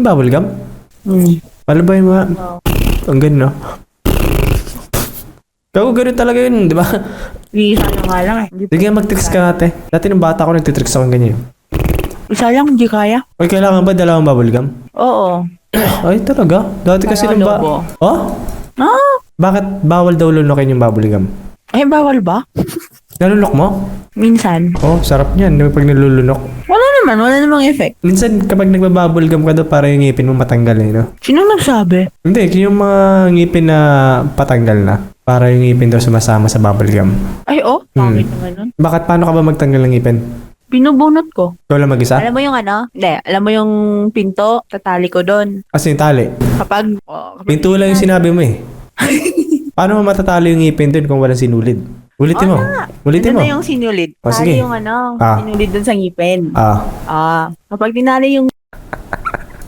Bubble gum? Ano ba yung mga... Ang ganun, no? Gago, ganun talaga yun, di ba? Isa na nga lang eh. Sige, mag-tricks ka ate. Dati nung bata ako, nagtitricks ako ng ganyan. Isa lang, hindi kaya. Oy, kailangan ba dalawang bubble gum? Oo. Ay, talaga? Dati kasi nung ba... Lobo. Oh? Ah, Bakit bawal daw lunokin yung bubble gum? eh bawal ba? Nalunok mo? Minsan. Oh, sarap niyan. Pag nalulunok. Wala namang effect. Minsan, kapag nagbabubble gum ka daw, para yung ngipin mo matanggal eh, no? Sino nagsabi? Hindi, yung mga ngipin na patanggal na. Para yung ngipin daw sumasama sa bubble gum. Ay, pangit naman nun. Bakit? Paano ka ba magtanggal ng ngipin? Binubunot ko. Ikaw lang mag-isa? Alam mo yung ano? Hindi, alam mo yung pinto, tatali ko doon. Kasi yung tali. Kapag Pinto lang yung sinabi mo eh. Paano mo matatalo yung ngipin dun kung walang sinulid? Ulitin mo. Ulitin mo. Ano na yung sinulid? O, sige. Tali yung ano, Ah. sinulid doon sa ngipin. Ah. Kapag tinali yung